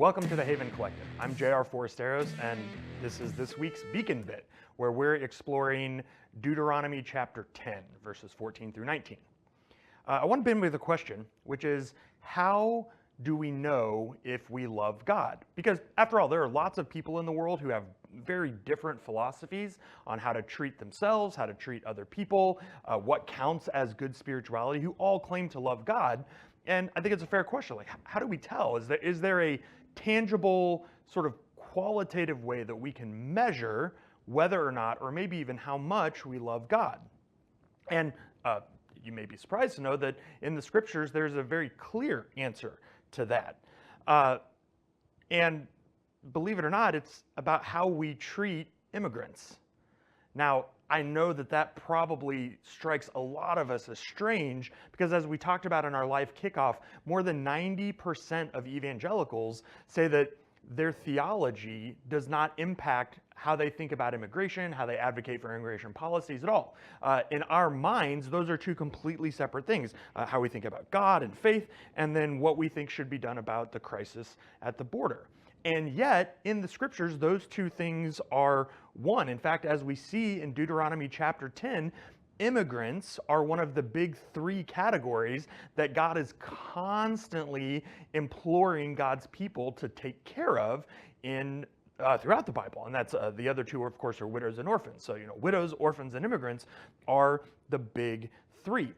Welcome to the Haven Collective. I'm J.R. Forasteros, and this is this week's Beacon Bit, where we're exploring Deuteronomy chapter 10, verses 14 through 19. I want to begin with a question, which is, how do we know if we love God? Because after all, there are lots of people in the world who have very different philosophies on how to treat themselves, how to treat other people, what counts as good spirituality, who all claim to love God. And I think it's a fair question, like, how do we tell? Is there a tangible, sort of qualitative way that we can measure whether or not, or maybe even how much we love God? And you may be surprised to know that in the scriptures, there's a very clear answer to that. And believe it or not, it's about how we treat immigrants. Now, I know that that probably strikes a lot of us as strange because, as we talked about in our live kickoff, more than 90% of evangelicals say that their theology does not impact how they think about immigration, how they advocate for immigration policies at all. In our minds, those are two completely separate things. How we think about God and faith, and then what we think should be done about the crisis at the border. And yet, in the scriptures, those two things are one. In fact, as we see in Deuteronomy chapter 10, immigrants are one of the big three categories that God is constantly imploring God's people to take care of in throughout the Bible. And that's the other two, of course, are widows and orphans. So, widows, orphans, and immigrants are the big three.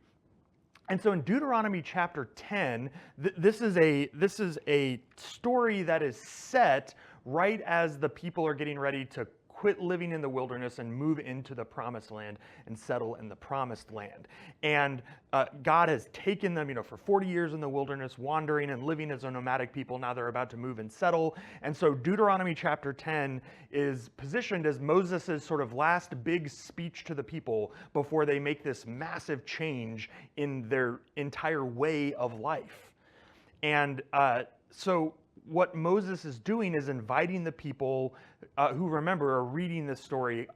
And so in Deuteronomy chapter 10, this is a story that is set right as the people are getting ready to quit living in the wilderness and move into the promised land and settle in the promised land. And God has taken them, for 40 years in the wilderness, wandering and living as a nomadic people. Now they're about to move and settle. And so Deuteronomy chapter 10 is positioned as Moses' sort of last big speech to the people before they make this massive change in their entire way of life. And so what Moses is doing is inviting the people who, remember, are reading this story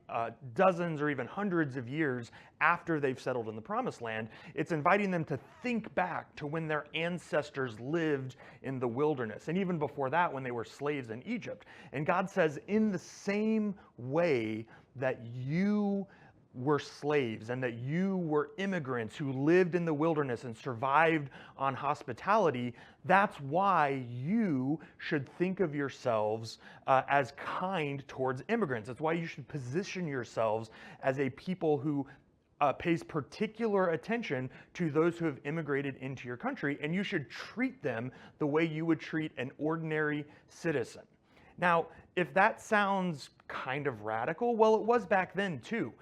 dozens or even hundreds of years after they've settled in the promised land. It's inviting them to think back to when their ancestors lived in the wilderness, and even before that, when they were slaves in Egypt. And God says, in the same way that you were slaves and that you were immigrants who lived in the wilderness and survived on hospitality, that's why you should think of yourselves as kind towards immigrants. That's why you should position yourselves as a people who pays particular attention to those who have immigrated into your country, and you should treat them the way you would treat an ordinary citizen. Now, if that sounds kind of radical, well, it was back then too.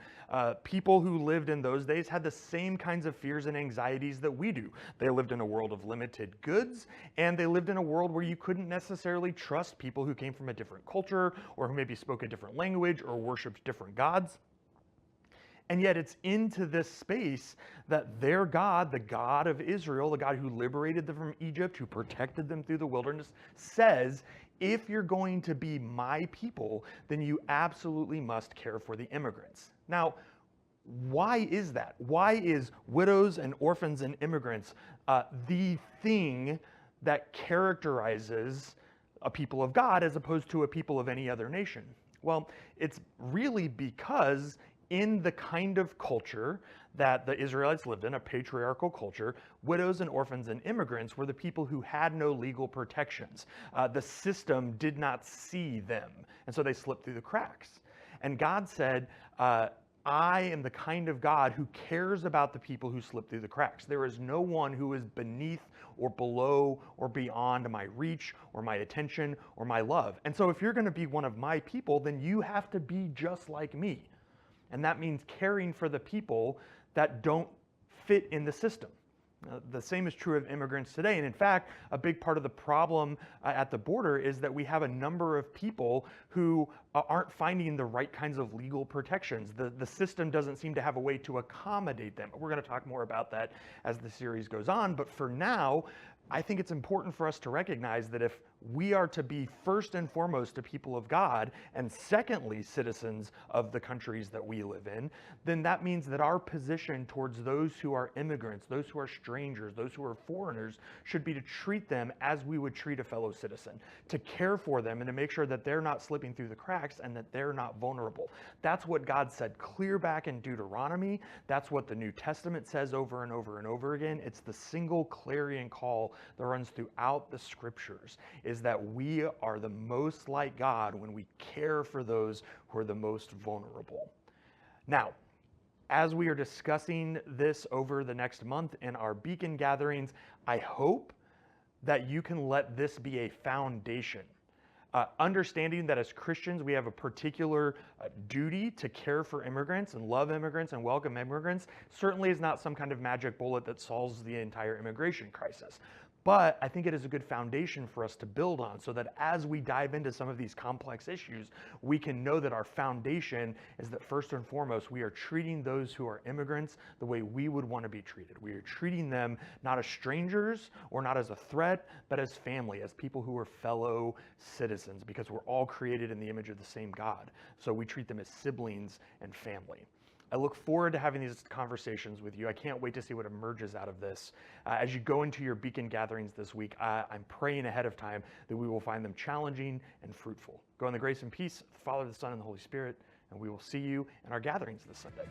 People who lived in those days had the same kinds of fears and anxieties that we do. They lived in a world of limited goods, and they lived in a world where you couldn't necessarily trust people who came from a different culture, or who maybe spoke a different language, or worshiped different gods. And yet it's into this space that their God, the God of Israel, the God who liberated them from Egypt, who protected them through the wilderness, says, if you're going to be my people, then you absolutely must care for the immigrants. Now, why is that? Why is widows and orphans and immigrants the thing that characterizes a people of God as opposed to a people of any other nation? Well, it's really because in the kind of culture that the Israelites lived in, a patriarchal culture, widows and orphans and immigrants were the people who had no legal protections. The system did not see them, and so they slipped through the cracks. And God said, I am the kind of God who cares about the people who slip through the cracks. There is no one who is beneath or below or beyond my reach or my attention or my love. And so if you're going to be one of my people, then you have to be just like me. And that means caring for the people that don't fit in the system. The same is true of immigrants today. And in fact, a big part of the problem at the border is that we have a number of people who aren't finding the right kinds of legal protections. The system doesn't seem to have a way to accommodate them. We're going to talk more about that as the series goes on. But for now, I think it's important for us to recognize that if we are to be first and foremost a people of God, and secondly, citizens of the countries that we live in, then that means that our position towards those who are immigrants, those who are strangers, those who are foreigners, should be to treat them as we would treat a fellow citizen, to care for them and to make sure that they're not slipping through the cracks and that they're not vulnerable. That's what God said clear back in Deuteronomy. That's what the New Testament says over and over and over again. It's the single clarion call that runs throughout the scriptures, is that we are the most like God when we care for those who are the most vulnerable. Now, as we are discussing this over the next month in our Beacon gatherings, I hope that you can let this be a foundation. Understanding that as Christians, we have a particular duty to care for immigrants and love immigrants and welcome immigrants certainly is not some kind of magic bullet that solves the entire immigration crisis. But I think it is a good foundation for us to build on so that as we dive into some of these complex issues, we can know that our foundation is that first and foremost, we are treating those who are immigrants the way we would want to be treated. We are treating them not as strangers or not as a threat, but as family, as people who are fellow citizens, because we're all created in the image of the same God. So we treat them as siblings and family. I look forward to having these conversations with you. I can't wait to see what emerges out of this. As you go into your Beacon gatherings this week, I'm praying ahead of time that we will find them challenging and fruitful. Go in the grace and peace of the Father, the Son, and the Holy Spirit, and we will see you in our gatherings this Sunday.